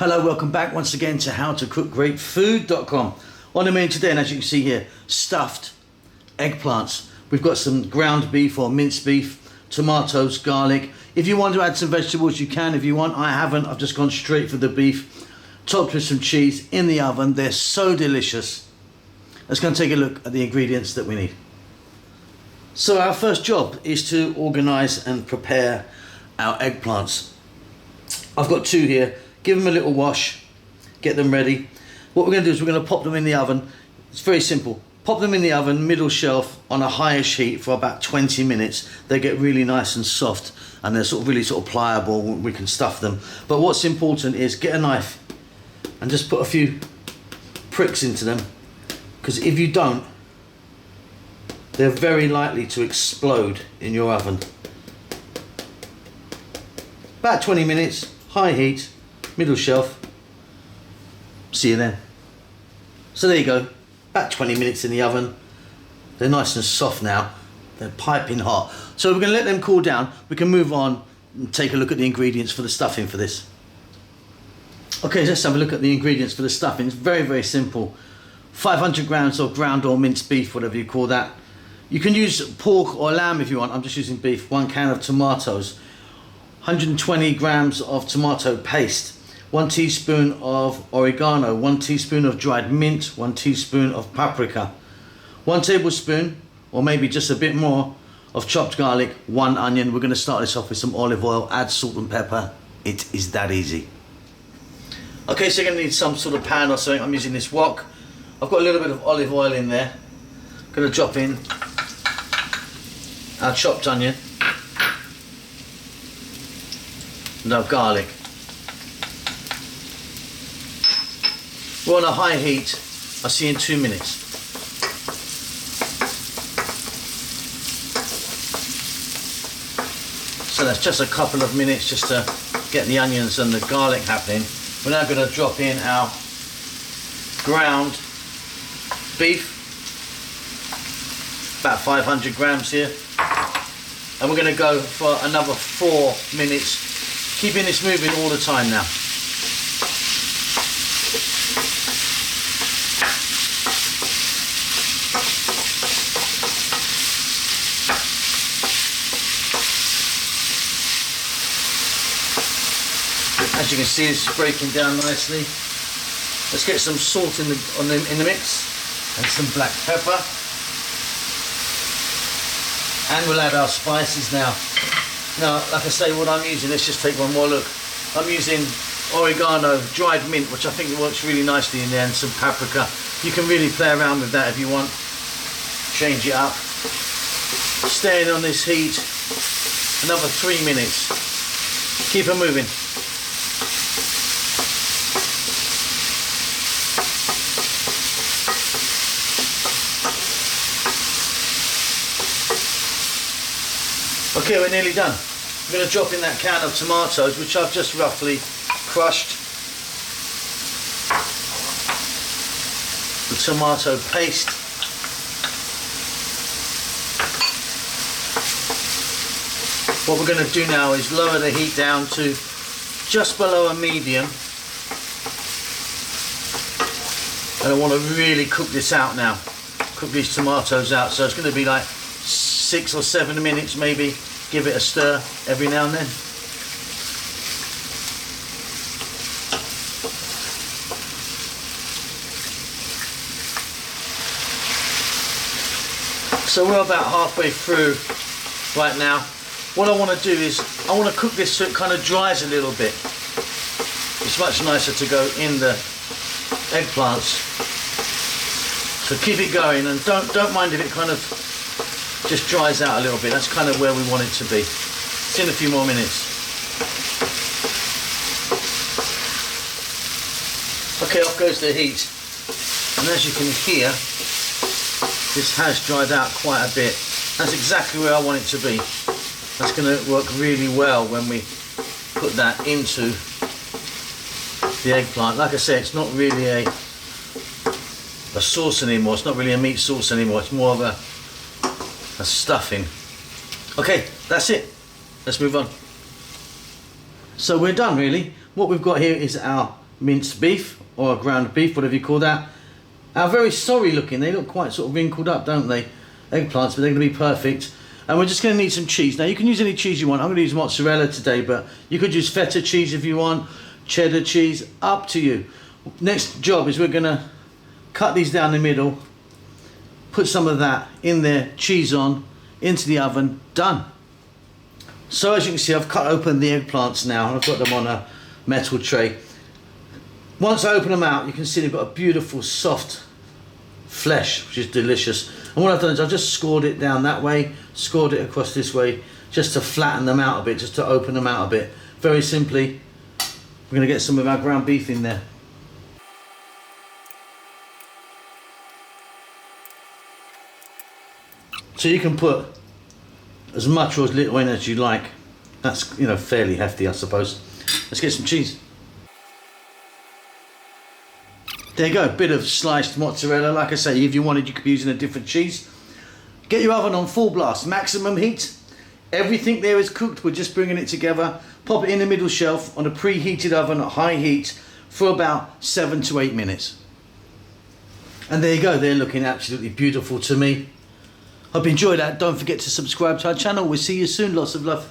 Hello, welcome back once again to howtocookgreatfood.com. On the menu today, and as you can see here, stuffed eggplants. We've got some ground beef or minced beef, tomatoes, garlic. If you want to add some vegetables, you can. If you want, I haven't. I've just gone straight for the beef, topped with some cheese in the oven. They're so delicious. Let's go and take a look at the ingredients that we need. So our first job is to organize and prepare our eggplants. I've got two here. Give them a little wash, get them ready. What we're going to do is we're going to pop them in the oven. It's very simple. Pop them in the oven, middle shelf, on a highish heat for about 20 minutes. They get really nice and soft and they're really pliable. We can stuff them. But what's important is get a knife and just put a few pricks into them, because if you don't, they're very likely to explode in your oven. About 20 minutes, high heat, middle shelf. See you then. So there you go, about 20 minutes in the oven. They're nice and soft now. They're piping hot. So we're going to let them cool down. We can move on and take a look at the ingredients for the stuffing for this. Okay, let's have a look at the ingredients for the stuffing. It's very, very simple. 500 grams of ground or minced beef, whatever you call that. You can use pork or lamb if you want. I'm just using beef. 1 can of tomatoes. 120 grams of tomato paste. 1 teaspoon of oregano, 1 teaspoon of dried mint, 1 teaspoon of paprika, 1 tablespoon, or maybe just a bit more, of chopped garlic, 1 onion. We're going to start this off with some olive oil, add salt and pepper. It is that easy. Okay, so you're going to need some sort of pan or something. I'm using this wok. I've got a little bit of olive oil in there. I'm going to drop in our chopped onion and our garlic. We're on a high heat. I'll see you in 2 minutes. So that's just a couple of minutes just to get the onions and the garlic happening. We're now going to drop in our ground beef, about 500 grams here. And we're going to go for another 4 minutes, keeping this moving all the time now. As you can see, it's breaking down nicely. Let's get some salt in the mix and some black pepper. And we'll add our spices now. Now, like I say, what I'm using, let's just take one more look. I'm using oregano, dried mint, which I think works really nicely in there, and some paprika. You can really play around with that if you want. Change it up. Staying on this heat another 3 minutes. Keep it moving. Okay, we're nearly done. I'm going to drop in that can of tomatoes, which I've just roughly crushed. The tomato paste. What we're going to do now is lower the heat down to just below a medium. And I want to really cook this out now. Cook these tomatoes out. So it's going to be like 6 or 7 minutes maybe. Give it a stir every now and then. So we're about halfway through right now. What I want to do is I want to cook this so it kind of dries a little bit. It's much nicer to go in the eggplants. So keep it going and don't mind if it kind of just dries out a little bit. That's kind of where we want it to be. It's in a few more minutes. Okay, off goes the heat. And as you can hear, this has dried out quite a bit. That's exactly where I want it to be. That's going to work really well when we put that into the eggplant. Like I said, it's not really a sauce anymore. It's not really a meat sauce anymore. It's more of a stuffing. Okay, that's it. Let's move on. So we're done really. What we've got here is our minced beef or ground beef, whatever you call that. Are very sorry looking. They look quite sort of wrinkled up, don't they? Eggplants, but they're going to be perfect. And we're just going to need some cheese. Now you can use any cheese you want. I'm going to use mozzarella today, but you could use feta cheese if you want, cheddar cheese, up to you. Next job is we're going to cut these down the middle, put some of that in there, cheese on, into the oven, done. So as you can see, I've cut open the eggplants now, and I've got them on a metal tray. Once I open them out, you can see they've got a beautiful soft flesh, which is delicious. And what I've done is I've just scored it down that way, scored it across this way, just to flatten them out a bit, just to open them out a bit. Very simply, we're going to get some of our ground beef in there. So you can put as much or as little in as you like. That's, you know, fairly hefty, I suppose. Let's get some cheese. There you go, a bit of sliced mozzarella. Like I say, if you wanted, you could be using a different cheese. Get your oven on full blast, maximum heat. Everything there is cooked, we're just bringing it together. Pop it in the middle shelf on a preheated oven at high heat for about 7 to 8 minutes. And there you go, they're looking absolutely beautiful to me. Hope you enjoyed that. Don't forget to subscribe to our channel. We'll see you soon. Lots of love.